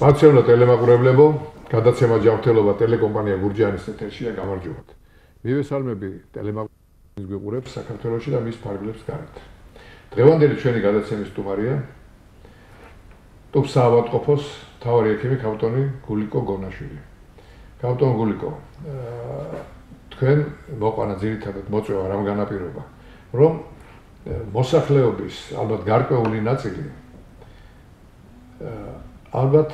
მაცევნო ტელემაყურებლებო, გადაცემა ჯანმრთელობა ტელეკომპანია გურჯაანის ეთერშია, გამარჯობათ. მივესალმები ტელემაყურებელს გვიყურებს საქართველოში და მის ფარგლებს გარეთ. დღევანდელი ჩვენი გადაცემის სტუმარია ტოფსაავადმყოფოს მთავარი ექიმი ქავტონი გულიკო გონაშვილი. ქავტონ გულიკო, თქვენ მოყვანა ძირითადად მოწვევა რამ განაპირობა, რომ მოსახლეობის ალბათ გარკვეული ნაწილი ალბათ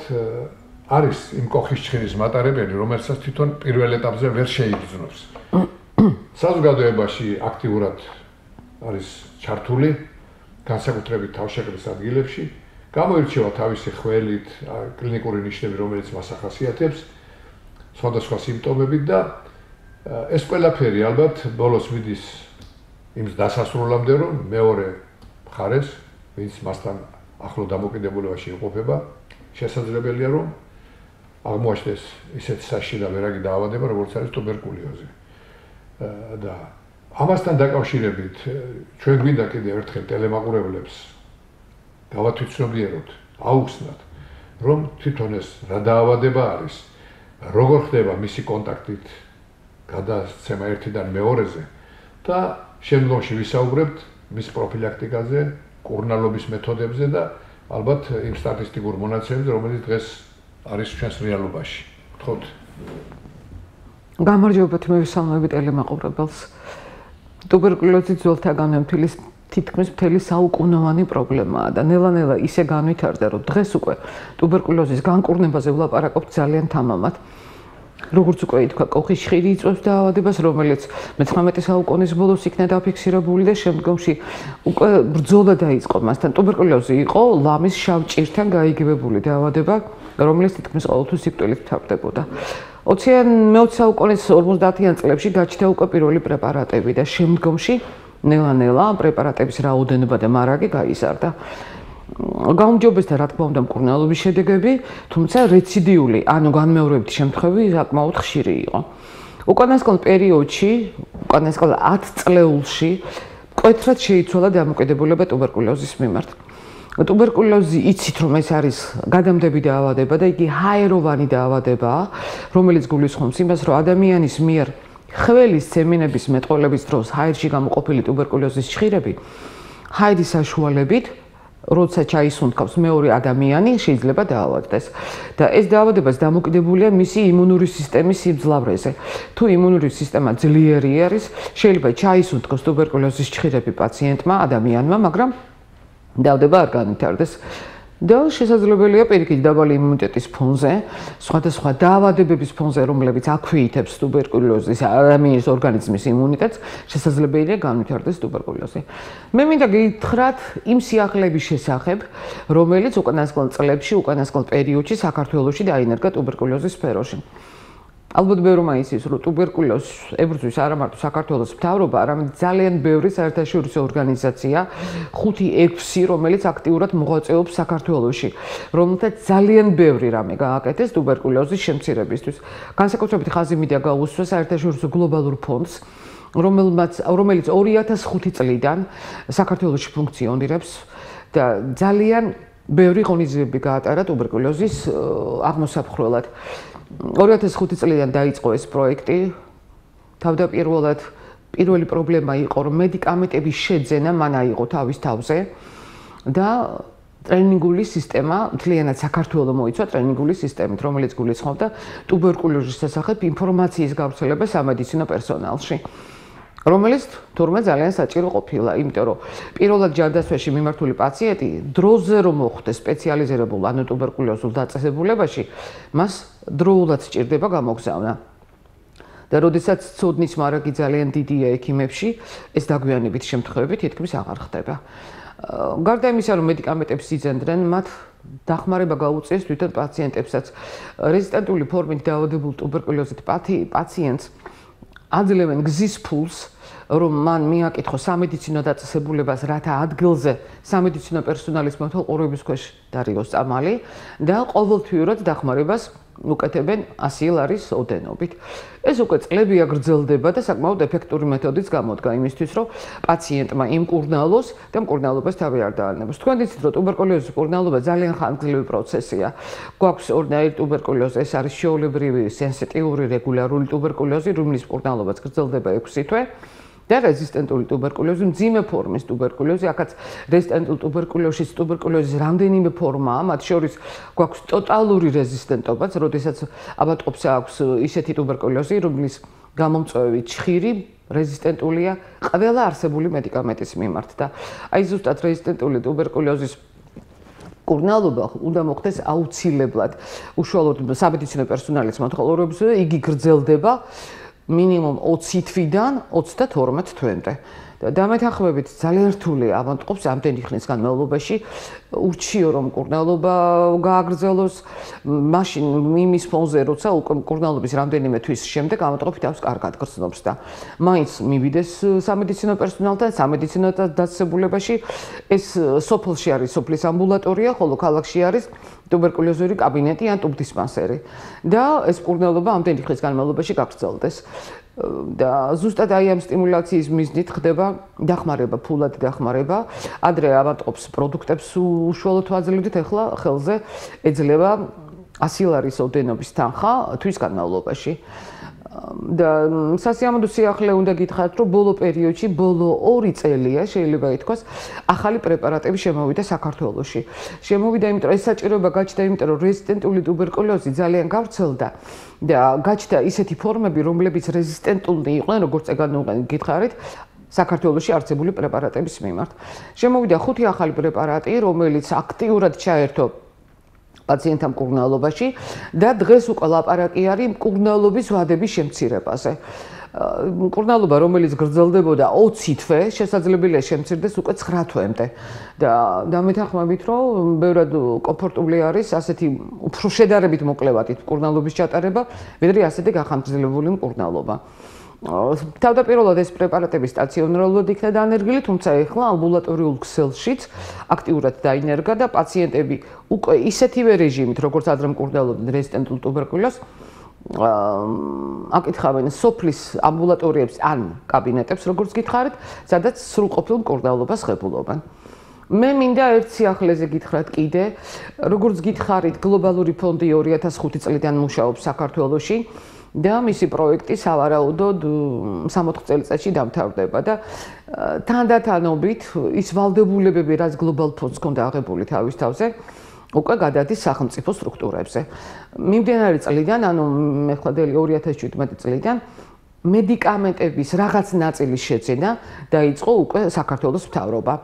არის იმ კოხის ჩხირის მატარებელი, რომელსაც თვითონ პირველ ეტაპზე ვერ შეიგრძნობს. საზოგადოებაში აქტიურად არის ჩართული, განსაკუთრებით თავშეკრის ადგილებში, გამოირჩევა თავისი ხველით, კლინიკური ნიშნები, რომელიც მას ახასიათებს, სხვადასხვა სიმპტომებით და ეს ყველაფერი ალბათ ბოლოს მიდის იმ დასასრულამდე, რომ მეორე მხარეს, ვინც მასთან ახლო დამოკიდებულებაში იმყოფება, შესაძლებელია რომ აღმოაჩნდეს ისეთ საშინა ვერაგი დაავადება, როგორც არის ტუბერკულოზი. და ამასთან დაკავშირებით ჩვენ გვინდა კიდევ ერთხელ ტელემაყურებლებს გავათვითცნობიეროთ, აუხსნათ, რომ თვითონ ეს რა დაავადება არის, როგორ ხდება მისი კონტაქტით გადაცემა ერთიდან მეორეზე და შემდგომში ვისაუბრებთ მის პროფილაქტიკაზე, კურნალობის მეთოდებზე და ალბათ იმ სტატისტიკურ მონაცემებზე, რომელიც დღეს არის ჩვენს რეალობაში. გთხოვთ. გამარჯობათ, მივესალმები ტელემაყურებელს. ტუბერკულოზი ძველთაგანვე თითქმის მთელი საუკუნოვანი პრობლემაა და ნელა-ნელა ისე განვითარდა, რომ დღეს უკვე ტუბერკულოზის განკურნებაზე ვლაპარაკობთ ძალიან თამამად. როგორც უკვე ითქვა, კოხის ჩხირი იწვევს დაავადებას, რომელიც მე-19 საუკუნის ბოლოს იქნა დაფიქსირებული და შემდგომში უკვე ბრძოლა დაიწყო მასთან. ტუბერკულოზი იყო ლამის შავ ჭირთან გაიგებებული დაავადება, რომელიც თითქმის ყოველთვის სიკვდილით მთავრდებოდა. 20 საუკუნის 50-იან წლებში გაჩნდა უკვე პირველი პრეპარატები და შემდგომში ნელა-ნელა პრეპარატების რაოდენობა და მარაგი გაიზარდა. გაუმჯობესდა რა თქმა უნდა მკურნალობის შედეგები, თუმცა რეციდიული, ანუ განმეორებითი შემთხვევები საკმაოდ ხშირი იყო. უკანასკნელ პერიოდში, უკანასკნელ 10 წლეულში მკვეთრად შეიცვალა დამოკიდებულება ტუბერკულოზის მიმართ. ტუბერკულოზი იცით რომ ეს არის გადამდები დაავადება და იგი ჰაეროვანი დაავადებაა, რომელიც გულისხმობს იმას, რომ ადამიანის მიერ ხველის ცემინების მეტყველების დროს ჰაერში გამოყოფილი ტუბერკულოზის ჩხირები ჰაერის საშუალებით როცა ჩაისუნთქავს მეორე ადამიანი, შეიძლება დაავადდეს. და ეს დაავადება დამოკიდებულია მისი იმუნური სისტემის სიმძლავრეზე. თუ იმუნური სისტემა ძლიერი არის, შეიძლება ჩაისუნთქოს ტუბერკულოზის ჩხირები პაციენტმა, ადამიანმა, მაგრამ დაავადება არ განვითარდეს. და შესაძლებელია პირიქით დაბალი იმუნიტეტის ფონზე, სხვადასხვა დაავადებების ფონზე, რომლებიც აქვეითებს ტუბერკულოზის ადამიანის ორგანიზმის იმუნიტეტს, შესაძლებელია განვითარდეს ტუბერკულოზი. მე მინდა გითხრათ იმ სიახლეების შესახებ, რომელიც უკანასკნელ წლებში, უკანასკნელ პერიოდში საქართველოში დაინერგა ტუბერკულოზის სფეროში. ალბათ ბევრმა იცის, რომ ტუბერკულოზს ებრძვის არა მარტო საქართველოს მთავრობა, არამედ ძალიან ბევრი საერთაშორისო ორგანიზაცია, 5-6, რომელიც აქტიურად მოღვაწეობს საქართველოში, რომელთაც ძალიან ბევრი რამე გააკეთეს ტუბერკულოზის შემცირებისთვის. განსაკუთრებით ხაზი მიდია გაუსვა საერთაშორისო გლობალურ ფონდს, რომელიც 2005 წლიდან საქართველოში ფუნქციონირებს და ძალიან ბევრი ღონისძიებები გაატარა ტუბერკულოზის აღმოსაფხრელად. 2005 წლიდან დაიწყო ეს პროექტი. თავდაპირველად პირველი პრობლემა იყო, რომ მედიკამენტების შეძენა მან აიღო თავის თავზე და ტრენინგული სისტემა მთლიანად საქართველოს მოიცვა ტრენინგული სისტემით, რომელიც გულისხმობდა ტუბერკულოზის შესახებ ინფორმაციის გავრცელებას სამედიცინო პერსონალში. რომელიც თურმე ძალიან საჭირო ყოფილა, იმიტომ რომ პირველად ჯანდაცვაში მიმართული პაციენტი დროზე რომ მოხვდეს სპეციალიზირებულ ანუ ტუბერკულოზულ დაწესებულებაში, მას დროულად სჭირდება გამოგზავნა. და როდესაც ცოდნის მარაგი ძალიან დიდია ექიმებში, ეს დაგვიანებით შემთხვევები თითქმის აღარ ხდება. გარდა იმისა, რომ მედიკამენტებს იზენდნენ, მათ დახმარება გაუწიეს თვითონ პაციენტებსაც. რეზისტენტული ფორმით დაავადებულ ტუბერკულოზით პაციენტს აძლევენ გზის ფულს, რომ მან მიაკითხოს სამედიცინო დაწესებულებას, რათა ადგილზე სამედიცინო პერსონალის მეთვალყურეობის ქვეშ დარიგოს წამალი და ყოველთვიურად დახმარებას უკეთებენ 100 ლარის ოდენობით. ეს უკვე წლებია გრძელდება და საკმაოდ ეფექტური მეთოდიც გამოდგა იმისთვის, რომ პაციენტმა იმკურნალოს და მკურნალობას თავი არ დაანებოს. თქვენ იცით, რომ ტუბერკულოზის მკურნალობა ძალიან ხანგრძლივი პროცესია. გვაქვს ორნაირი ტუბერკულოზი, ეს არის შეულებრივი, სენსიტიური, რეგულარული ტუბერკულოზი, რომლის მკურნალობაც გრძელდება 6 თვე. და რეზისტენტული ტუბერკულოზი, მძიმე ფორმის ტუბერკულოზი, აქაც რეზისტენტულ ტუბერკულოზის რამდენიმე ფორმაა, მათ შორის გვაქვს ტოტალური რეზისტენტობაც, როდესაც აბატყოფს აქვს ისეთი ტუბერკულოზი, რომლის გამომწვევი ჭხირი რეზისტენტულია ყველა არსებული მედიკამენტის მიმართ და აი ზუსტად რეზისტენტული ტუბერკულოზის მკურნალობა უნდა მოხდეს აუცილებლად. უშუალოდ სამედიცინო პერსონალის მოთხოვნების იგი გრძელდება მინიმუმ 20 თვიდან 32 თვემდე. დამეთანხმებით ძალიან რთულია ავადმყოფს ამდენი ხნის განმავლობაში ურჩიო რომ მკურნალობა გააგრძელოს, მაშინ იმის ფონზე როცა უკვე მკურნალობის რამდენიმე თვის შემდეგ ავადმყოფი თავს კარგად გრძნობს და მაინც მივიდეს სამედიცინო პერსონალთან, სამედიცინო დაწესებულებაში. ეს სოფელში არის სოფლის ამბულატორია, ხოლო ქალაქში არის ტუბერკულოზური კაბინეტი ან ტუბდისპანსერი და ეს მკურნალობა ამდენი ხნის განმავლობაში გაგრძელდეს. და ზუსტად აი ამ სტიმულაციის მიზნით ხდება დახმარება, ფულად დახმარება. ადრე ავადმყოფს პროდუქტებს უშუალოდ ვაძლევდით, ახლა ხელზე ეძლევა 100 ლარის ოდენობის თანხა თვის განმავლობაში. და სასიამოვნო სიახლე უნდა გითხრათ, რომ ბოლო პერიოდში, ბოლო 2 წელია შეიძლება ითქვას, ახალი პრეპარატები შემოვიდა საქართველოში. შემოვიდა, იმიტომ რომ ეს საჭიროება გაჩნდა, იმიტომ რომ რეზისტენტული ტუბერკულოზი ძალიან გავრცელდა და გაჩნდა ისეთი ფორმები, რომლებიც რეზისტენტული იყვნენ, როგორც ეგან გითხარით, საქართველოში არსებული პრეპარატების მიმართ. შემოვიდა 5 ახალი პრეპარატი, რომელიც აქტიურად ჩაერთო პაციენტთა მკურნალობაში და დღეს უკვე ლაპარაკი არის მკურნალობის ვადების შემცირებაზე. მკურნალობა, რომელიც გრძელდებოდა 20 თვე, შესაძლებელია შემცირდეს უკვე 9 თვემდე. და დამეთანხმებით, რომ ბევრად კომფორტული არის ასეთი უფრო შედარებით მოკლევადით მკურნალობის ჩატარება, ვიდრე ასეთი გახანგრძლივებული მკურნალობა. თავდაპირველად ეს პრეპარატები სტაციონარულად იქნა დანერგილი, თუმცა ეხლა ამბულატორიულ ქსელშიც აქტიურად დაინერგა და პაციენტები უკვე ისეთივე რეჟიმით, როგორც ადრე მკურნალობდნენ რეზისტენტულ ტუბერკულოზს, აკითხავენ სოფლის ამბულატორიებს ან კაბინეტებს, როგორც გითხარით, სადაც სრულყოფილ მკურნალობას ღებულობენ. მე მინდა ერთ სიახლეზე გითხრათ კიდე, როგორც გითხარით, გლობალური ფონდი 2005 წლიდან მუშაობს საქართველოში. და მისი პროექტი სავარაუდოდ 60 წელიწადში დამთავრდება და თანდათანობით ის ვალდებულებები, რაც გლობალ ფონდს ჰქონდა აღებული თავის თავზე, უკვე გადადის სახელმწიფო სტრუქტურებზე. მიმდინარე წლიდან, ანუ მეხლადელი 2017 წლიდან მედიკამენტების რაღაც ნაწილის შეძენა დაიწყო უკვე საქართველოს მთავრობა.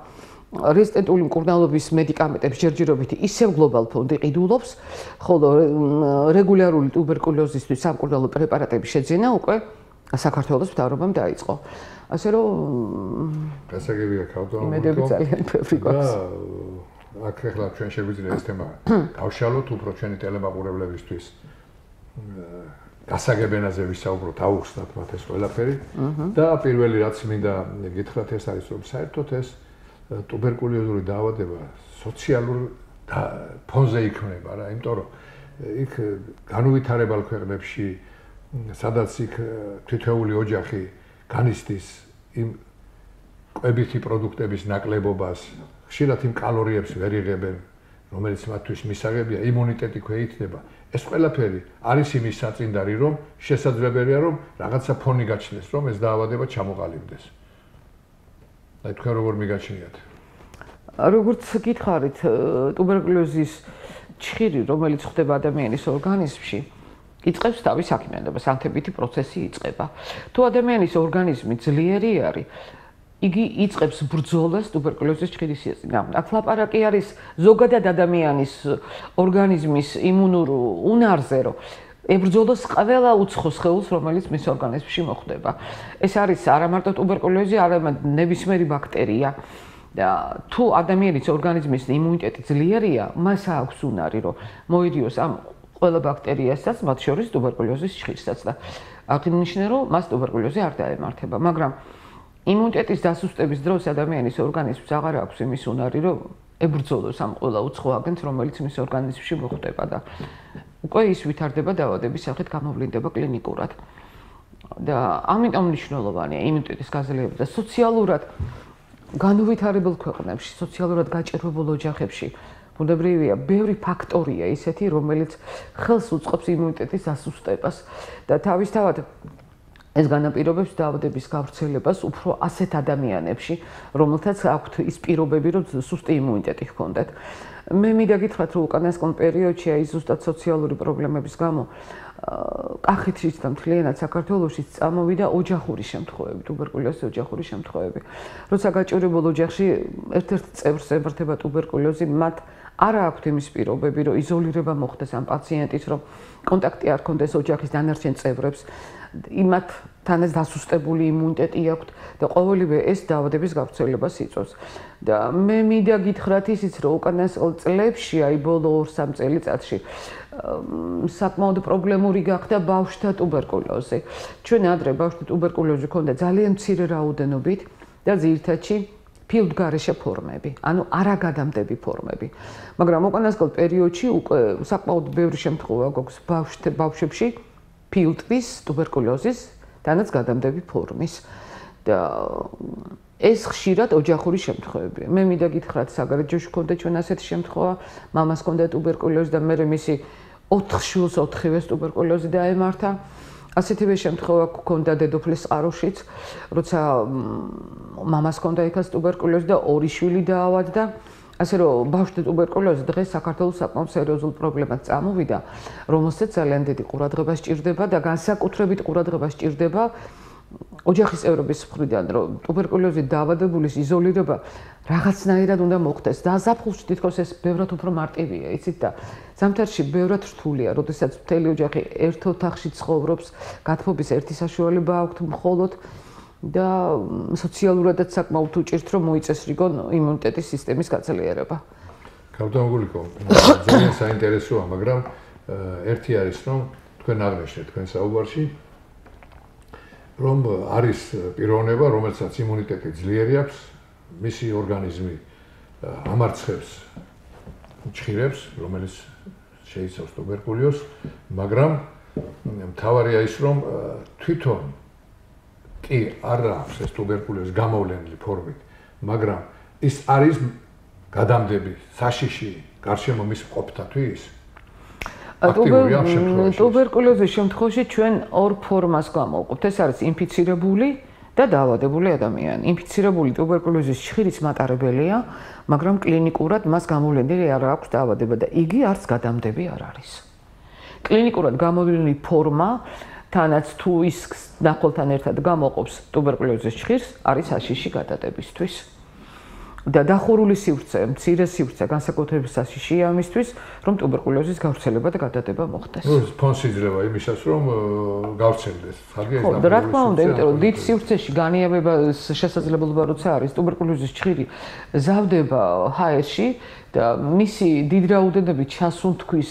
რეზისტენტული მკურნალობის მედიკამენტების ჯერჯერობით ისევ გლობალ ფონდი ყიდულობს, ხოლო რეგულარული ტუბერკულოზისთვის სამკურნალო პრეპარატების შეძენა უკვე საქართველოს მთავრობამ დაიწყო. ასე რომ გასაგებია ქავდო იმედები ძალიან ბევრი გვაქვს. და აქ ახლა ჩვენ შეგვიძლია ეს თემა გავშალოთ უფრო ჩვენი ტელემაყურებლებისთვის. გასაგებენაზე ვისაუბროთ, აუხსნათ მათ ეს ყველაფერი და პირველი რაც მინდა გითხრათ ეს არის რომ საერთოდ ეს ტუბერკულოზური დაავადება სოციალურ ფონზე იქმნება რა, იმიტომ რომ იქ განუვითარებელ ქვეყნებში, სადაც იქ თითოეული ოჯახი განიცდის იმ კვებითი პროდუქტების ნაკლებობას, ხშირად იმ კალორიებს ვერ იღებენ, რომელიც მათთვის მისაღებია, იმუნიტეტი ქვეითდება. ეს ყველაფერი არის იმის საწინდარი, რომ შესაძლებელია, რომ რაღაცა ფონი გაჩნდეს, რომ ეს დაავადება ჩამოყალიბდეს. და თქვენ როგორ მიგაჩნიათ? როგორც გითხარით, ტუბერკულოზის ჭხირი, რომელიც ხდება ადამიანის ორგანიზმში, იწყებს თავის საქმიანობას, ანთებითი პროცესი იწყება. თუ ადამიანის ორგანიზმი ძლიერი არის, იგი იწყებს ბრძოლას ტუბერკულოზის ჭხირის წინააღმდეგ. აქ ლაპარაკი არის ზოგადად ადამიანის ორგანიზმის იმუნურ უნარზე, რომ ებრძოლოს ყველა უცხო სხეულს, რომელიც მის ორგანიზმში მოხვდება. ეს არის არა მარტო ტუბერკულოზი, არამედ ნებისმიერი ბაქტერია. და თუ ადამიანის ორგანიზმის იმუნიტეტი ძლიერია, მას აქვს უნარი, რომ მოიდიოს ამ ყველა ბაქტერიასაც, მათ შორის ტუბერკულოზის ჭხირსაც და აღინიშნა, რომ მას ტუბერკულოზი არ დაემართება, მაგრამ იმუნიტეტის დასუსტების დროს ადამიანის ორგანიზმს აღარ აქვს იმის უნარი, რომ ებრძოლოს ამ ყველა უცხო აგენტს, რომელიც მის ორგანიზმში მოხვდება და უკვე ის ვითარდება დაავადების სახით გამოვლინდება კლინიკურად. და ამიტომ მნიშვნელოვანია იმუნიტეტის გაზრდილება და სოციალურად განუვითარებელ ქვეყნებში, სოციალურად გაჭირვებულ ოჯახებში ბუნებრივია, ბევრი ფაქტორია ისეთი, რომელიც ხელს უწყობს იმუნიტეტის დასუსტებას და თავისთავად ეს განაპირობებს დაავადების გავრცელებას უფრო ასეთ ადამიანებში, რომელთაც აქვთ ის პირობები, რომ სუსტი იმუნიტეტი ჰქონდათ. მე მინდა გითხრათ, რომ უკანასკნელ პერიოდში აი ზუსტად სოციალური პრობლემების გამო კახეთშიც და მთლიანად საქართველოშიც წამოვიდა ოჯახური შემთხვევები, ტუბერკულოზის ოჯახური შემთხვევები. როცა გაჭირვებულ ოჯახში ერთ-ერთ წევრს ემართება ტუბერკულოზი, მათ არა აქვთ იმის პირობები, რომ იზოლირება მოხდეს ამ პაციენტის, რომ კონტაქტი არ ჰქონდეს ოჯახის დანარჩენ წევრებს, იმათ თანაც დასუსტებული იმუნიტეტი აქვთ და ყოველივე ეს დაავადების გავრცელებას იწვევს. და მე მინდა გითხრათ ისიც, რომ უკანასკნელ წლებში, აი ბოლო 2-3 წელიწადში საკმაოდ პრობლემური გახდა ბავშვთა ტუბერკულოზი. ჩვენ ადრე ბავშვთა ტუბერკულოზი ჰქონდა ძალიან მცირე რაოდენობით და ძირითადში ფილტგარეშე ფორმები, ანუ არაგადამდები ფორმები. მაგრამ უკანასკნელ პერიოდში უკვე საკმაოდ ბევრი შემთხვევა გვაქვს ბავშვებში ფილტვის ტუბერკულოზის თანაც გადამდები ფორმის და ეს ხშირად ოჯახური შემთხვევებია. მე მინდა გითხრათ, საგარეჯოში ჰქონდა ჩვენ ასეთი შემთხვევა, მამას ჰქონდა ტუბერკულოზი და მე მისი 4 შვილს 4-ვეს ტუბერკულოზი დაემართა. ასეთივე შემთხვევა ჰქონდა დედოფლის წყაროშიც, როცა მამას ჰქონდა იქაც ტუბერკულოზი და 2 შვილი დაავადდა. ასე რომ ბავშვთა ტუბერკულოზი დღეს საქართველოს საკმაოდ სერიოზულ პრობლემად წამოვიდა, რომელსაც ძალიან დიდი ყურადღება სჭირდება და განსაკუთრებით ყურადღება სჭირდება ოჯახის წევრების მხრიდან, რომ ტუბერკულოზით დაავადებულის იზოლირება რაღაცნაირად უნდა მოხდეს. და ზაფხულში თითქოს ეს ბევრად უფრო მარტივია, იცით და ზამთარში ბევრად რთულია, როდესაც მთელი ოჯახი ერთ ოთახში ცხოვრობს, გათბობის ერთი საშუალება აქვთ მხოლოდ და სოციალურადაც საკმაოდ უჭირთ, რომ მოიწეს რიგონ იმუნიტეტის სისტემის გაძლიერება. გამოგულიკო, ძალიან საინტერესოა, მაგრამ ერთი არის, რომ თქვენ აღნიშნეთ თქვენ საუბარში, რომ არის პიროვნება, რომელსაც იმუნიტეტი ძლიერი აქვს, მისი ორგანიზმი ამარცხებს ჩხირებს, რომელიც შეიცავს ტუბერკულოზს, მაგრამ მთავარია ის, რომ თვითონ კი არ აქვს ეს ტუბერკულოზი გამოვლენილი ფორმით, მაგრამ ის არის გადამდები, საშიში გარშემო მის მყოფთათვის. ტუბერკულოზის შემთხვევაში ჩვენ ორ ფორმას გამოვყოფთ. ეს არის ინფიცირებული და დაავადებული ადამიანი. ინფიცირებული ტუბერკულოზის ჩხირის მატარებელია, მაგრამ კლინიკურად მას გამოვლენილი არ აქვს დაავადება და იგი არც გადამდები არ არის. კლინიკურად გამოვლენილი ფორმა თანაც თუ ის ნახველთან ერთად გამოყოფს ტუბერკულოზის ჩხირს, არის საშიში გადადებისთვის. და დახურული სივრცე, მცირე სივრცე განსაკუთრებით საშიშია ამისთვის, რომ ტუბერკულოზის გავრცელება და გადადება მოხდეს. ფონს იძლევა იმისას, რომ გავრცელდეს. ხო, რა თქმა უნდა, იმიტომ რომ დიდ სივრცეში განიავების შესაძლებლობა როცა არის, ტუბერკულოზის ჩხირი ზავდება ჰაერში და მისი დიდ რაოდენობით ჩასუნთქვის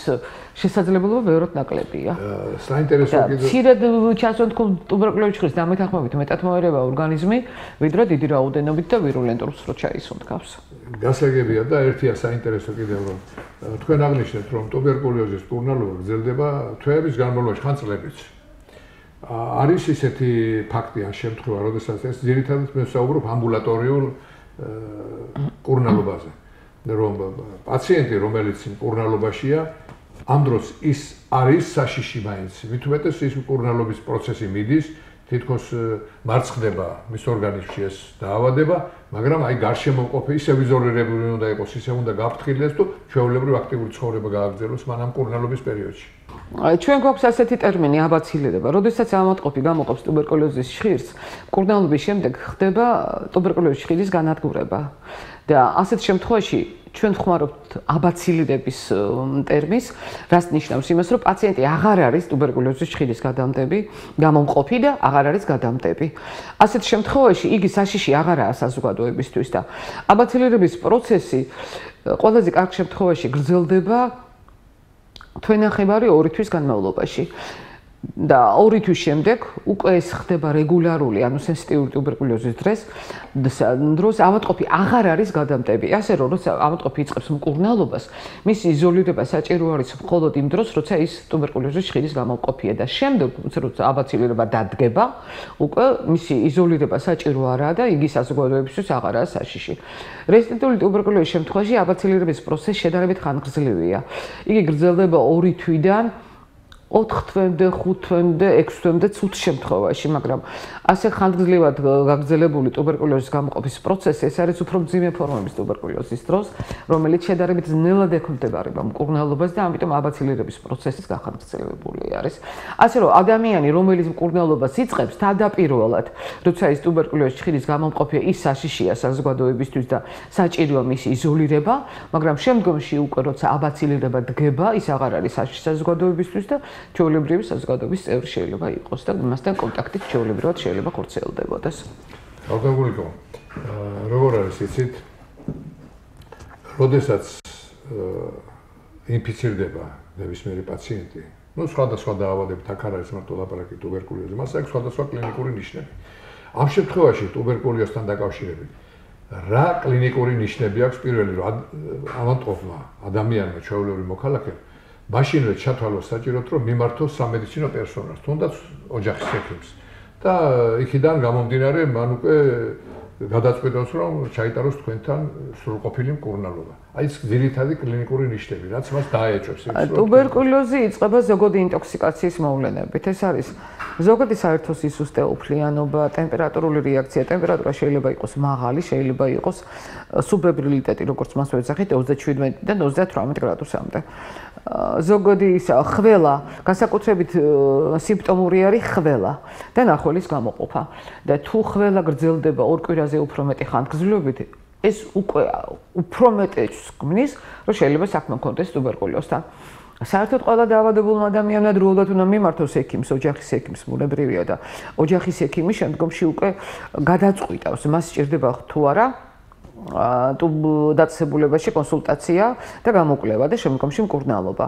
შესაძლებლობა ბევრად ნაკლებია. საინტერესო კიდევ მცირედ ჩასუნთქულ ტუბერკულოზის ჩხირის დამეთანხმებით მეტად მოერევა ორგანიზმი, ვიდრე დიდი რაოდენობით და ვირულენტურ სროს ჩაისუნთქავს. გასაგებია და ერთია საინტერესო კიდევ რომ თქვენ აღნიშნეთ, რომ ტუბერკულოზის მკურნალობა გრძელდება თვეების განმავლობაში, ხან წლებიც. არის ისეთი ფაქტი ან შემთხვევა, როდესაც ეს ძირითადად მე ვსაუბრობ ამბულატორიულ მკურნალობაზე. რომ პაციენტი, რომელიც მკურნალობაშია, ამ დროს ის არის საშიში მაინც. მით უმეტეს ის მკურნალობის პროცესი მიდის, თითქოს მარცხდება მის ორგანიზმში ეს დაავადება, მაგრამ აი გარშემო მყოფი ისე იზოლირებული უნდა იყოს, ისე უნდა გაფრთხილდეს თუ ჩვეულებრივ აქტიური ცხოვრება გააგრძელოს მანამ მკურნალობის პერიოდში. ჩვენ გვაქვს ასეთი ტერმინი აბაცილირება. როდესაც ავადმყოფი გამოყოფს ტუბერკულოზის ჩხირს, მკურნალობის შემდეგ ხდება ტუბერკულოზის ჩხირის განადგურება. და ასეთ შემთხვევაში ჩვენ ვხმარობთ აბაცილირების ტერმინს, რაც ნიშნავს იმას, რომ პაციენტი აღარ არის ტუბერკულოზის ჩხირის გადამდები, გამომყოფი და აღარ არის გადამდები. ასეთ შემთხვევაში იგი საშიში აღარაა საზოგადოებისთვის და აბაცილირების პროცესი ყველაზე კარგ შემთხვევაში გრძელდება თვენახევარი 2 თვის განმავლობაში. და 2 თვის შემდეგ უკვე ეს ხდება რეგულარული, ანუ სენსიტიური ტუბერკულოზის დროს ავადმყოფი აღარ არის გადამტები. ასე რომ როცა ავადმყოფი იწყებს მკურნალობას, მისი იზოლირება საჭირო არის მხოლოდ იმ დროს, როცა ის ტუბერკულოზის ხიდის გამომყოფია და შემდეგ, როცა აბაცილირება დადგება, უკვე მისი იზოლირება საჭირო არაა და იგი საზოგადოებისთვის აღარაა საშიში. რეზისტენტური ტუბერკულოზის შემთხვევაში აბაცილირების პროცესი შედარებით ხანგრძლივია. იგი გრძელდება 2 თვიდან 4 თვემდე, 5 თვემდე, 6 თვემდე ცუდ შემთხვევაში, მაგრამ ასე ხანგრძლივად გაგრძელებული ტუბერკულოზის გამოყოფის პროცესი ეს არის უფრო მძიმე ფორმების ტუბერკულოზის დროს, რომელიც შედარებით ძნელად ექვემდებარება მკურნალობას და ამიტომ აბაცილირების პროცესის გახანგრძლივებული არის. ასე რომ ადამიანი, რომელიც მკურნალობას იწყებს, თავდაპირველად, როცა ის ტუბერკულოზის ხიდის გამომყოფია, ის საშიშია საზოგადოებისთვის და საჭიროა მისი იზოლირება, მაგრამ შემდგომში უკვე როცა აბაცილირება დგება, ის აღარ არის საშიში საზოგადოებისთვის და ჩვეულებრივი საზოგადოების წევრი შეიძლება იყოს და მასთან კონტაქტი ჩვეულებრივად შეიძლება ხორციელდებოდეს. ალგორითმი როგორ არის იცით? როდესაც ინფიცირდება ნებისმიერი პაციენტი, სხვადასხვა დაავადებით აქ არ არის მარტო ლაპარაკი ტუბერკულოზი, მას აქვს სხვადასხვა კლინიკური ნიშნები. ამ შემთხვევაში ტუბერკულოზთან დაკავშირებით რა კლინიკური ნიშნები აქვს პირველი რომ ავადმყოფმა ადამიანმა ჩვეულებრივ მოქალაქემ მაშინვე ჩათვალოს საჭიროდ რომ მიმართოს სამედიცინო პერსონალს, თუნდაც ოჯახის ექიმს და იქიდან გამომდინარე მან უკვე გადაწყვეტოს რომ ჩაიტაროს თქვენთან სრულყოფილი მკურნალობა. აი ეს ძირითადი კლინიკური ნიშნები, რაც მას დაეჭვებს. ტუბერკულოზი იწყება ზოგადი ინტოქსიკაციის მოვლენებით. ეს არის ზოგადი საერთო სისუსტე, უფლიანობა, ტემპერატურული რეაქცია. ტემპერატურა შეიძლება იყოს მაღალი, შეიძლება იყოს სუბფებრილიტეტი, როგორც მას ვეძახით, 37-დან 38 გრადუსამდე. ზოგადი ხველა, განსაკუთრებით სიმპტომური არის ხველა და ნახველის გამოყოფა. და თუ ხველა გრძელდება 2 კვირაზე უფრო მეტი ხანგრძლივობით, ეს უკვე უფრო მეტს გვნის, რომ შეიძლება საქმე მქონდეს ტუბერკულოზთან. საერთოდ ყველა დაავადებულმა ადამიანმა დროულად უნდა მიმართოს ექიმს, ოჯახის ექიმს, ბუნებრივია და ოჯახის ექიმი შემდგომში უკვე გადაწყვიტავს, მას სჭირდება თუ არა დაწესებულებაში კონსულტაცია და გამოკვლევა და შემდგომში მკურნალობა.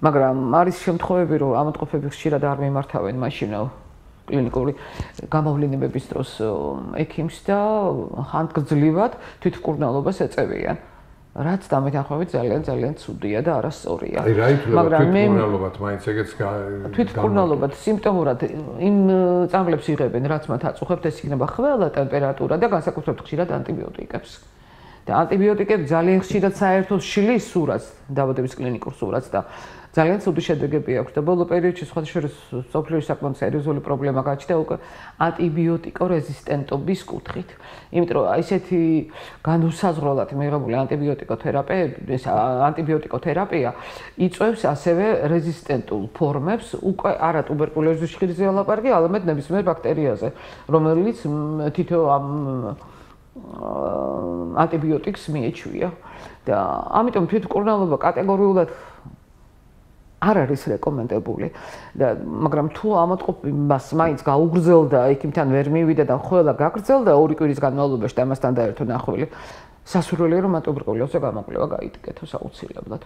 მაგრამ არის შემთხვევები, რომ ავადმყოფები ხშირად არ მიმართავენ მაშინ კლინიკური გამოვლენების დროს ექიმს და ხანგრძლივად თვითმკურნალობას ეწევიან. რაც დამეთანხმებით ძალიან ცუდია და არასწორია. აი რა ითვლება თვითმკურნალობად, მაინც ეგეც თვითმკურნალობად სიმპტომურად იმ წამლებს იღებენ, რაც მათ აწუხებთ, ეს იქნება ხველა, ტემპერატურა და განსაკუთრებით ხშირად ანტიბიოტიკებს. და ანტიბიოტიკები ძალიან ხშირად საერთოდ შლის სურათს, დაავადების კლინიკურ სურათს და ძალიან ცუდი შედეგები აქვს და ბოლო პერიოდში სხვადასხვა სოფლიოში საკმაოდ სერიოზული პრობლემა გაჩნდა უკვე ანტიბიოტიკო რეზისტენტობის კუთხით. იმიტომ რომ ესეთი განუსაზღვრელად მიღებული ანტიბიოტიკოთერაპია იწვევს ასევე რეზისტენტულ ფორმებს, უკვე არა ტუბერკულოზის ხირძე ლაპარაკი, არამედ ნებისმიერ ბაქტერიაზე, რომელიც თითო ამ ანტიბიოტიკს მიეჩვია. და ამიტომ თვითმკურნალობა კატეგორიულად არ არის რეკომენდებული და მაგრამ თუ ავადმყოფს მაინც გაუგრძელდა ექიმთან ვერ მივიდა და ყველა გაგრძელდა 2 კვირის განმავლობაში და ამასთან დაერთო ნახველი სასურველია რომ ტუბერკულოზზე გამოკვლევა გაიკეთოს აუცილებლად.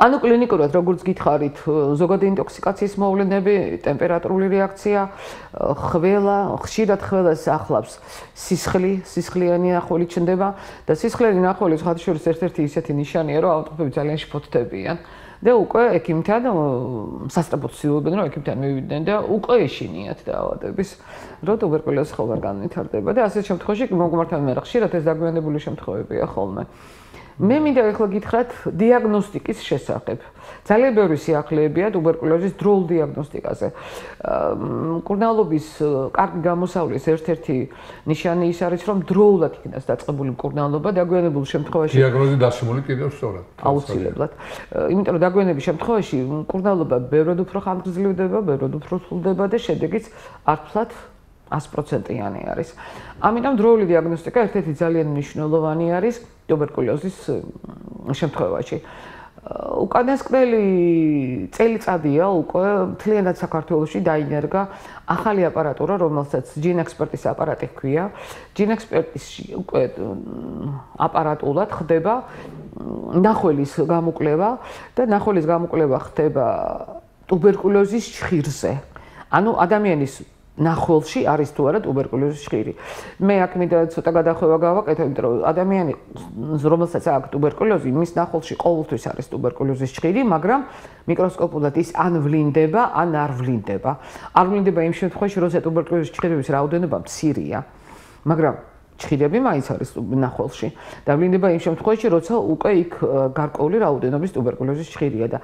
ანუ კლინიკურად როგორც გითხარით, ზოგადი ინტოქსიკაციის მოვლენები, ტემპერატურული რეაქცია, ხველა, ხშირად ხველას ახლავს სისხლიანი ნახველი ჩნდება და სისხლიანი ნახველი სხვადასხვა ერთ-ერთი ისეთი ნიშანია, რომ ავადმყოფები ძალიან შფოთდებიან. და უკვე ექიმთან სასწრაფოდ ცდილობენ რომ ექიმთან მივიდნენ და უკვე ეშინიათ დაავადების რომ ტუბერკულოზი ხო არ განვითარდება და ასეთ შემთხვევაში მოგმართავენ მე ხშირად ეს დაგვიანებული შემთხვევებია ხოლმე. მე მინდა ახლა გითხრათ დიაგნოსტიკის შესახებ. ძალიან ბევრი სიახლეებია ტუბერკულოზის დროულ დიაგნოსტიკაზე. მკურნალობის კარგი გამოსავლის ერთ-ერთი ნიშანი ის არის, რომ დროულად იქნას დაწყებული მკურნალობა დაგვიანებულ შემთხვევაში. დიაგნოზი დასმული კიდევ სწორად. აუცილებლად. იმიტომ რომ დაგვიანების შემთხვევაში მკურნალობა ბევრად უფრო ხანგრძლივდება, ბევრად უფრო სრულდება და შედეგიც არცფლად 100%-იანი არის. ამიტომ დროული დიაგნოსტიკა ერთ-ერთი ძალიან მნიშვნელოვანი არის ტუბერკულოზის შემთხვევაში. უკანასკნელი წელიწადია უკვე მთლიანად საქართველოში დაინერგა ახალი აპარატურა, რომელსაც ჯინექსპერტის აპარატი ჰქვია. ჯინექსპერტისში უკვე აპარატულად ხდება ნახველის გამოკვლევა და ნახველის გამოკვლევა ხდება ტუბერკულოზის ჭხირზე. ანუ ადამიანის ნახველში არის თუ არა ტუბერკულოზის ჭხირი. მე აქ მინდა ცოტა გადახვევა გავაკეთო, იმიტომ რომ ადამიანი რომელსაც აქვს ტუბერკულოზი, მის ნახველში ყოველთვის არის ტუბერკულოზის ჭხირი, მაგრამ მიკროსკოპულად ის ან ვლინდება, ან არ ვლინდება. არ ვლინდება იმ შემთხვევაში, როცა ტუბერკულოზის ჭხირების რაოდენობა მცირეა. მაგრამ ჭხირები მაინც არის ნახველში და ვლინდება იმ შემთხვევაში, როცა უკვე იქ გარკვეული რაოდენობის ტუბერკულოზის ჭხირია და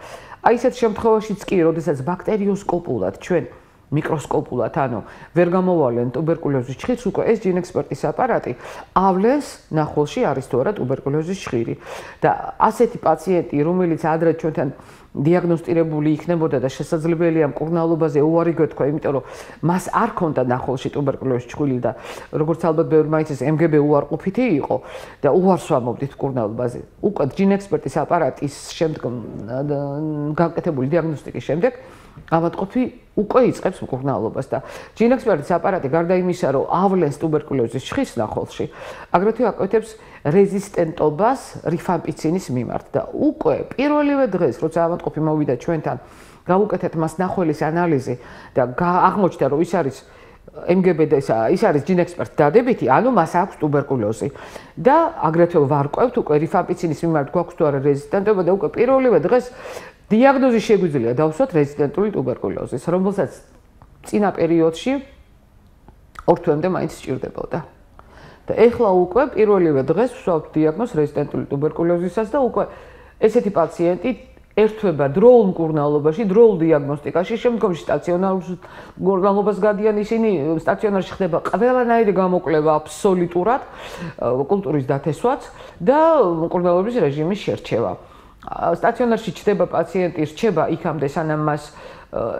აი ესეთ შემთხვევაშიც კი, როდესაც ბაქტერიოსკოპულად ჩვენ მიკროსკოპულად, ანუ ვერ გამოვალენ ტუბერკულოზის ჭხირს, უკვე ეს ჯინექსპერტის აპარატი ავლენს ნახველში არის თუ არა ტუბერკულოზის ჭხირი. და ასეთი პაციენტი, რომელიც ადრე ჩვენთან დიაგნოსტირებული იქნებოდა და შესაძლებელია მკურნალობაზე უარი გვეთქვა, იმიტომ რომ მას არ ქონდა ნახველში ტუბერკულოზის ჭხილი და როგორც ალბათ ბევრი მაინც MGB უარყოფითი იყო და უარს ვამობდით მკურნალობაზე. უკვე ჯინექსპერტის აპარატის შემდგომ გაკეთებული დიაგნოსტიკის შემდეგ ავადმყოფი უკვე იწყებს მკურნალობას და ჯინექსპერტის აპარატი გარდა იმისა, რომ ავლენს ტუბერკულოზის ჭხირს ნახველში, აგრეთვე აკეთებს რეზისტენტობას რიფამპიცინის მიმართ და უკვე პირველივე დღეს, როცა ავადმყოფი მოვიდა ჩვენთან, გავუკეთეთ მას ნახველის ანალიზი და აღმოჩნდა, რომ ის არის MGB და ის არის ჯინექსპერტ დადებითი, ანუ მას აქვს ტუბერკულოზი და აგრეთვე ვარკვევთ უკვე რიფამპიცინის მიმართ გვაქვს თუ არა რეზისტენტობა და უკვე პირველივე დღეს დიაგნოზი შეგვიძლია დავსვათ რეზისტენტული ტუბერკულოზის, რომელსაც წინა პერიოდში 2 თვემდე მაინც სჭირდებოდა. და ეხლა უკვე პირველივე დღეს ვსვავთ დიაგნოზს რეზისტენტული ტუბერკულოზისას და უკვე ესეთი პაციენტი ერთვება დროულ მკურნალობაში, დროულ დიაგნოსტიკაში, შემდგომში სტაციონარულ მკურნალობას გადიან, ისინი სტაციონარში ხდება ყველანაირი გამოკვლევა აბსოლუტურად, კულტურის დათესვაც და მკურნალობის რეჟიმის შერჩევა. სტაციონარში ჩდება პაციენტი, რჩება იქამდე, სანამ მას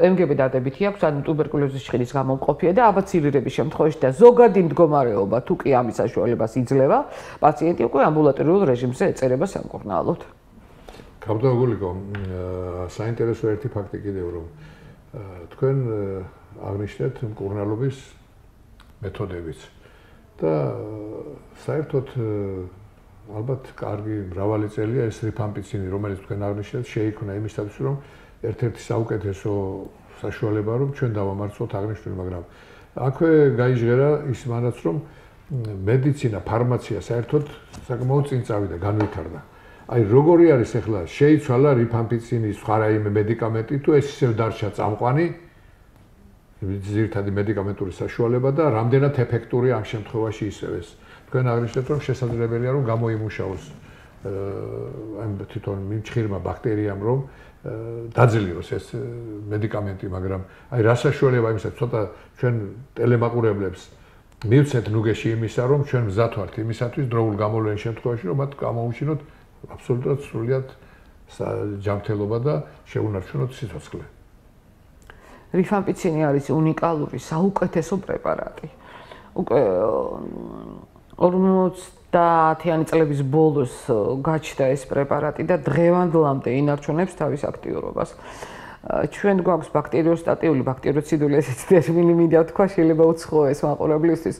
MGB დადებითი აქვს, ანუ ტუბერკულოზის ჭხირის გამომყოფია და აბაცილირების შემთხვევაში და ზოგადი მდგომარეობა თუ კი ამის საშუალებას იძლევა, პაციენტი უკვე ამბულატორიულ რეჟიმზე ეწერება სამკურნალოდ. გამოგულიკო, საინტერესო ერთი ფაქტი კიდევ რომ თქვენ აღნიშნეთ მკურნალობის მეთოდებიც და საერთოდ ალბათ კარგი მრავალი წელია ეს რიფამპიცინი, რომელიც თქვენ აღნიშნეთ, შეიქმნა იმისათვის, რომ ერთ-ერთი საუკეთესო საშუალება რომ ჩვენ დავამარცხოთ აღნიშნული, მაგრამ აქვე გაიჟღერა ის მანაც რომ მედიცინა, ფარმაცია საერთოდ საკმაოდ წინ წავიდა, განვითარდა. აი როგორი არის ახლა შეიცვალა რიფამპიცინის სხვა რაიმე მედიკამენტი თუ ეს ისევ დარჩა წამყვანი ძირითადი მედიკამენტური საშუალება და რამდენად ეფექტურია ამ შემთხვევაში ისევ ეს. თქვენ აღნიშნეთ რომ შესაძლებელია რომ გამოიმუშაოს ამ თვითონ მიმჭხირმა ბაქტერიამ რომ დაძლიეროს ეს მედიკამენტი, მაგრამ აი რა საშუალება იმისა ცოტა ჩვენ ტელემაყურებლებს მივცეთ ნუგეში იმისა რომ ჩვენ მზად ვართ იმისათვის დროულ გამოვლენის შემთხვევაში რომ მათ გამოუჩინოთ აბსოლუტურად სრულიად ჯანმრთელობა და შეუნარჩუნოთ სიცოცხლე. რიფამპიცინი არის უნიკალური საუკეთესო პრეპარატი. უკვე 50-იანი წლების ბოლოს გაჩნდა ეს პრეპარატი და დღევანდლამდე ინარჩუნებს თავის აქტიურობას. ჩვენ გვაქვს ბაქტერიოსტატიული, ბაქტერიოციდული ესეთი ტერმინი მინდა ვთქვა, შეიძლება უცხოა ეს მაყურებლისთვის.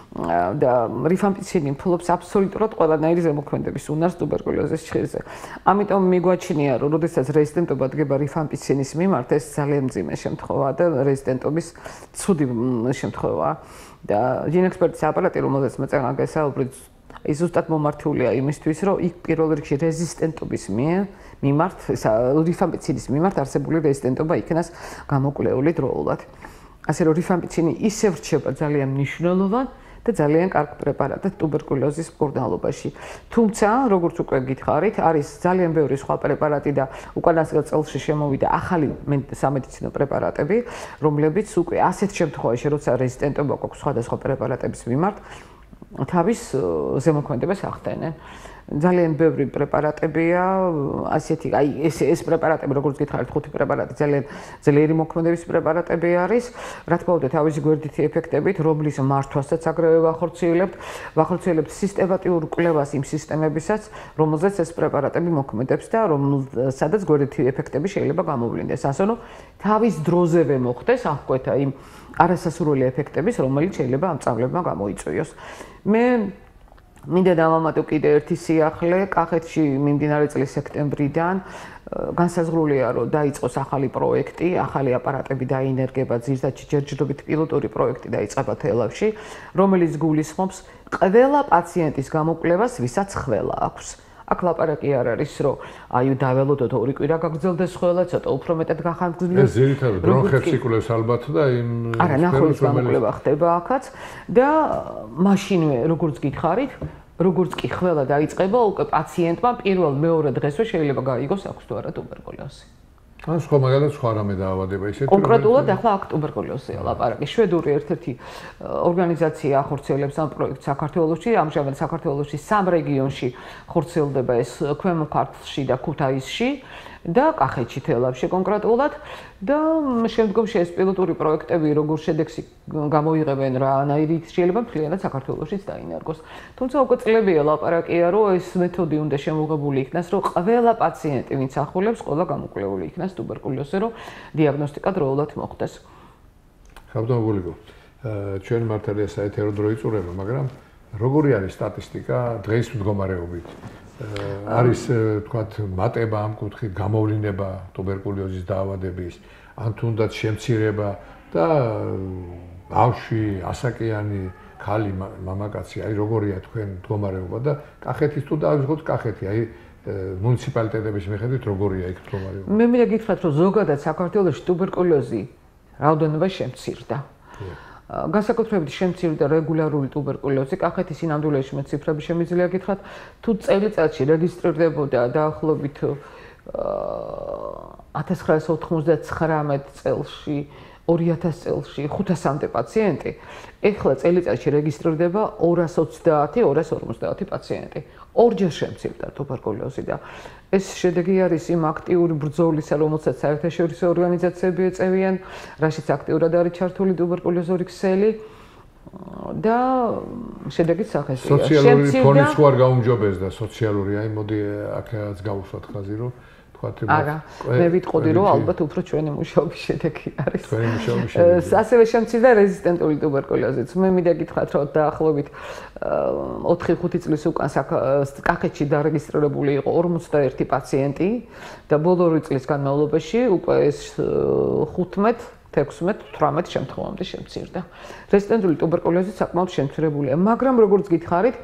და რიფამპიცინი ფლობს აბსოლუტურად ყველანაირი ზემოქმედების უნარს ტუბერკულოზის ჭხირზე. ამიტომ მიგვაჩნია, რომ როდესაც რეზისტენტობა დგება რიფამპიცინის მიმართ, ეს ძალიან მძიმე შემთხვევაა და რეზისტენტობის ცუდი შემთხვევაა. და ჯინექსპერტის აპარატი, რომელზეც მე წენა გესაუბრეთ, ის ზუსტად მომართულია იმისთვის, რომ იქ პირველ რიგში რეზისტენტობის მიმართ, რიფამპიცინის მიმართ არსებული რეზისტენტობა იქნას გამოკვლეული დროულად. ასე რომ რიფამპიცინი ისევ რჩება ძალიან მნიშვნელოვანი და ძალიან კარგი პრეპარატი ტუბერკულოზის მკურნალობაში. თუმცა, როგორც უკვე გითხარით, არის ძალიან ბევრი სხვა პრეპარატი და უკანასკნელ წელში შემოვიდა ახალი სამედიცინო პრეპარატები, რომლებიც უკვე ასეთ შემთხვევაში, როცა რეზისტენტობა გვაქვს სხვადასხვა პრეპარატების მიმართ, თავის ზემოქმედებას ახდენენ. ძალიან ბევრი პრეპარატებია, ასეთი, აი ეს პრეპარატები, როგორც გითხარით, 5 პრეპარატი ძალიან ძლიერი მოქმედების პრეპარატები არის. რა თქმა უნდა, თავისი გვერდითი ეფექტებით, რომლის მართვასაც აგრევე ვახორციელებთ სისტემატიურ კვლევას იმ სისტემებისაც, რომელზეც ეს პრეპარატები მოქმედებს და სადაც გვერდითი ეფექტები შეიძლება გამოვლინდეს. ასე რომ, თავის დროზევე მოხდეს აღკვეთა იმ არასასურველი ეფექტების, რომელიც შეიძლება ამ წამლებმა გამოიწვიოს. მე მინდა დავამატო კიდე ერთი სიახლე, კახეთში მიმდინარე წლის სექტემბრიდან განსაზღვრულია, რომ დაიწყოს ახალი პროექტი, ახალი აპარატები დაინერგება, ზირდაჩი ჯერჯერობით პილოტური პროექტი დაიწყება თელავში, რომელიც გულისხმობს ყველა პაციენტის გამოკვლევას, ვისაც ხველა აქვს. აქ ლაპარაკი არ არის, რომ აი დაველოდოთ 2 კვირა გაგრძელდეს ხველა, ცოტა უფრო მეტად გახანძგლოს. ეს ზირითადად ბრონხებს იკვლევს ალბათ და იმ არა, ნახევრის გამოკვლევა ხდება აქაც და მაშინვე როგორც გითხარით, როგორც კი ხველა დაიწყება, უკვე პაციენტმა პირველ მეორე დღესვე შეიძლება გაიგოს აქვს თუ არა ტუბერკულოზი. ან სხვა მაგალითად სხვა რამე დაავადება ისეთი კონკრეტულად ახლა აქ ტუბერკულოზია ლაპარაკი. შვედური ერთ-ერთი ორგანიზაცია ახორციელებს ამ პროექტს საქართველოში, ამჟამად საქართველოში 3 რეგიონში ხორციელდება ეს ქვემო ქართლში და ქუთაისში და კახეთში თელავში კონკრეტულად და შემდგომში ეს პილოტური პროექტები როგორ შედეგს გამოიღებენ რანაირი შეიძლება მთლიანად საქართველოშიც დაინერგოს. თუმცა უკვე წლებია ლაპარაკია, რომ ეს მეთოდი უნდა შემოღებული იქნას, რომ ყველა პაციენტი, ვინც ახულებს, ყველა გამოკვლეული იქნას ტუბერკულოზზე, რომ დიაგნოსტიკა დროულად მოხდეს. ხავდამოგულიკო, ჩვენ მართალია საეთერო დრო იწურება, მაგრამ როგორი არის სტატისტიკა დღეს მდგომარეობით? არის თქვათ მატება ამ კუთხით გამოვლინება ტუბერკულოზის დაავადების, ან თუნდაც შემცირება და ბავშვი, ასაკიანი ქალი, მამაკაცი, აი როგორია თქვენ მდგომარეობა და კახეთის თუ დავიღოთ კახეთი, აი მუნიციპალიტეტების მიხედვით როგორია იქ მდგომარეობა? მე მინდა გითხრათ, რომ ზოგადად საქართველოში ტუბერკულოზი რაოდენობა შემცირდა. განსაკუთრებით შემცირდა რეგულარული ტუბერკულოზი, კახეთის სინამდვილეში მე ციფრები შემიძლია გითხრათ, თუ წელიწადში რეგისტრირდებოდა დაახლოებით 1999 წელში 2000 წელში 500-მდე პაციენტი, ეხლა წელიწადში რეგისტრირდება 220-250 პაციენტი. ორჯერ შემცირდა ტუბერკულოზი და ეს შედეგი არის იმ აქტიური ბრძოლისა, რომელსაც საერთაშორისო ორგანიზაციები ეწევიან, რაშიც აქტიურად არის ჩართული ტუბერკულოზური ქსელი და შედეგიც სახესია. სოციალური ფონიც ხო არ გაუმჯობესდა სოციალური, აი მოდი აქაც გავუსვათ ხაზი, რომ არა, მე ვიტყოდი, რომ ალბათ უფრო ჩვენი მუშაობის შედეგი არის. ჩვენი მუშაობის შედეგი. ასევე შემცირდა რეზისტენტული ტუბერკულოზიც. მე მინდა გითხრათ, რომ დაახლოებით 4-5 წლის უკან კახეთში დარეგისტრირებული იყო 41 პაციენტი და ბოლო 2 წლის განმავლობაში უკვე ეს 15 16-18 შემთხვევამდე შემცირდა. რეზისტენტული ტუბერკულოზი საკმაოდ შემცირებულია, მაგრამ როგორც გითხარით,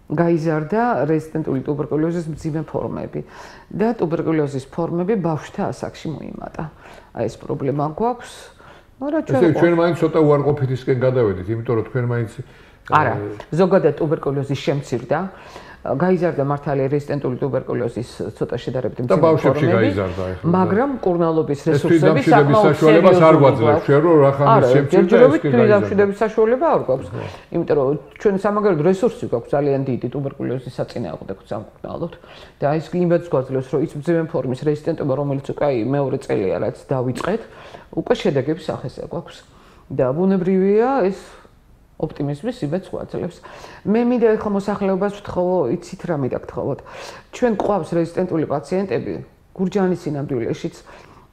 გაიზარდა რეზისტენტული ტუბერკულოზის მძიმე ფორმები და ტუბერკულოზის ფორმები ბავშვთა ასაკში მოიმატა. აი ეს პრობლემა გვაქვს. მაგრამ ჩვენ მაინც ცოტა უარყოფითისკენ გადავედით, იმიტომ რომ თქვენ მაინც არა, ზოგადად ტუბერკულოზი შემცირდა. გაიზარდა მართალია რეზისტენტული ტუბერკულოზის ცოტა შედარებით მძიმე ფორმები, მაგრამ მკურნალობის რესურსები საკმაოდ საშუალებას არ გვაძლევს, ჩვენ რომ რახან შემცირდა ეს კი დამშვიდების საშუალება არ გვაქვს. იმიტომ რომ ჩვენ სამაგეროდ რესურსი გვაქვს ძალიან დიდი ტუბერკულოზის საწინააღმდეგო სამკურნალოდ და ის იმედს გვაძლევს, რომ ის მძიმე ფორმის რეზისტენტობა, რომელიც უკვე აი მეორე წელია რაც დავიწყეთ, უკვე შედეგების სახესა გვაქვს. და ბუნებრივია ეს ოპტიმიზმის იმედს გვაძლევს. მე მინდა ახლა მოსახლეობას ვთხოვო, იცით რა მინდა გთხოვოთ. ჩვენ გვყავს რეზისტენტული პაციენტები, გურჯაანის სინამდვილეშიც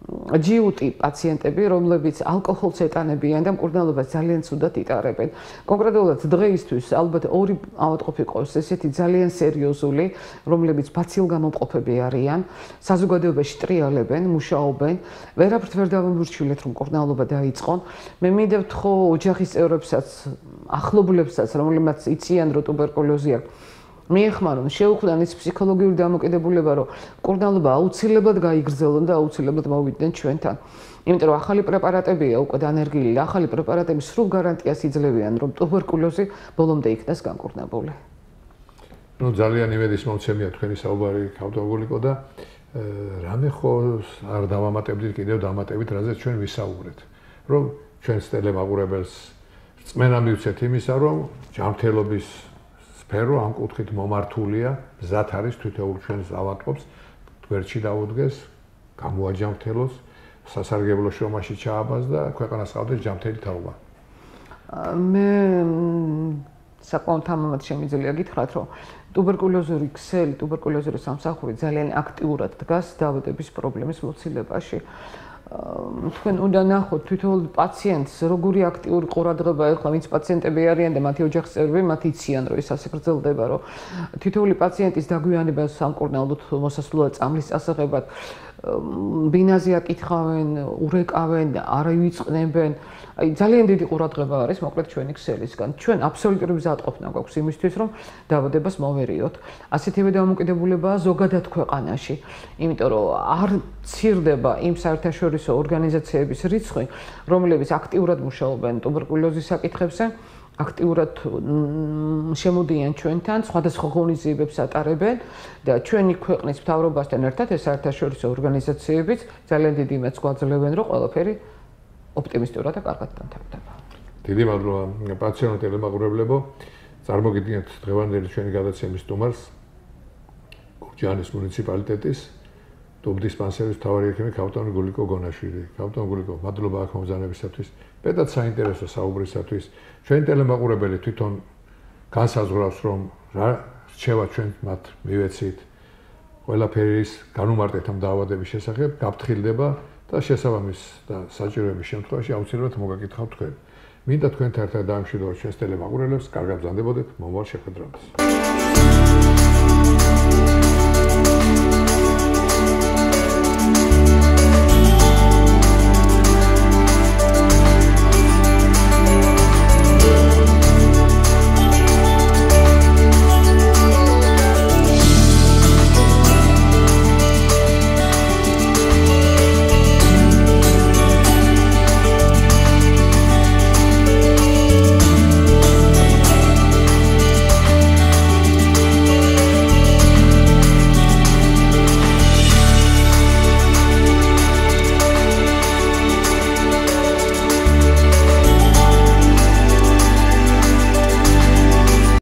ჯიუტი პაციენტები, რომლებიც ალკოჰოლს ეტანებიან და მკურნალობას ძალიან ცუდად იტარებენ. კონკრეტულად დღეისთვის ალბათ 2 ავადმყოფი ყავს, ესეთი ძალიან სერიოზული, რომლებიც ბაცილგამომყოფები არიან, საზოგადოებაში ტრიალებენ, მუშაობენ, ვერაფრით ვერ დავამორჩილეთ, რომ მკურნალობა დაიწყონ. მე მინდა ვთხოვო ოჯახის წევრებსაც, ახლობლებსაც, რომლებიც იციან, რომ ტუბერკულოზი აქვს, მიეხმარონ, შეუხვდან ის ფსიქოლოგიური დამოკიდებულება, რომ მკურნალობა აუცილებლად გაიგრძელონ და აუცილებლად მოვიდნენ ჩვენთან. იმიტომ რომ ახალი პრეპარატებია უკვე დანერგილი, ახალი პრეპარატები სრულ გარანტიას იძლევიან, რომ ტუბერკულოზი ბოლომდე იქნას განკურნებული. ნუ ძალიან იმედის მომცემია თქვენი საუბარი, ხავდამოგულიკო და რამე ხო არ დავამატებდით, კიდევ დამატებით, რაზეც ჩვენ ვისაუბრეთ. რომ ჩვენს ტელემაყურებელს რწმენა მივცეთ იმისა, რომ ჯანმრთელობის სფერო ამ კუთხით მომართულია, მზად არის თითოეულ ჩვენს ავადმყოფს გვერდში დაუდგეს, გამოაჯანმრთელოს, სასარგებლო შრომაში ჩააბას და ქვეყანას ყავდეს ჯანმრთელი თაობა. მე საკმაოდ თამამად შემიძლია გითხრათ, რომ ტუბერკულოზური ქსელი, ტუბერკულოზური სამსახური ძალიან აქტიურად დგას დაავადების პრობლემის მოცილებაში. თქვენ უნდა ნახოთ თვითონ პაციენტს როგორი აქტიური ყურადღება ეხლა ვინც პაციენტები არიან და მათი ოჯახის წევრები მათ იციან რომ ეს ასე გრძელდება რომ თითოეული პაციენტის დაგვიანება სამკურნალოდ მოსასვლელად წამლის წასაღებად ბინაზე აკითხავენ, ურეკავენ, არ ივიწყნებენ. აი ძალიან დიდი ყურადღება არის მოკლედ ჩვენი ქსელისგან. ჩვენ აბსოლუტური მზადყოფნა გვაქვს იმისთვის რომ დაავადებას მოვერიოთ. ასეთივე დამოკიდებულებაა ზოგადად ქვეყანაში. იმიტომ რომ არ ცირდება იმ საერთაშორისო ორგანიზაციების რიცხვი, რომლებიც აქტიურად მუშაობენ ტუბერკულოზის საკითხებზე. აქტიურად შემოდიან ჩვენთან, სხვადასხვა ღონისძიებებს ატარებენ და ჩვენი ქვეყნის მთავრობასთან ერთად ეს საერთაშორისო ორგანიზაციებიც ძალიან დიდი იმედს გვაძლევენ, რომ ყველაფერი ოპტიმისტურად და კარგად განთავდება. დიდი მადლობა პაციენტ ტელემაყურებლებო. წარმოგიდგენთ დღევანდელი ჩვენი გადაცემის სტუმარს გურჯაანის მუნიციპალიტეტის ტუბდისპანსერის მთავარი ექიმი ქავტონ გულიკო გონაშვილი. ქავტონ გულიკო, მადლობა აქ მომზადებისათვის. მეტად საინტერესო საუბრისათვის. ჩვენ ტელემაყურებელი თვითონ განსაზღვრავს რომ რა რჩევა ჩვენ მათ მივეცით. ყველაფერის განუმარტეთ ამ დაავადების შესახებ, გაფრთხილდება და შესაბამის და საჭიროების შემთხვევაში აუცილებლად მოგაკითხავთ თქვენ. მინდა თქვენთან ერთად დაამშვიდობოთ ჩვენს ტელემაყურებლებს, კარგად ბრძანდებოდეთ მომავალ შეხვედრამდე.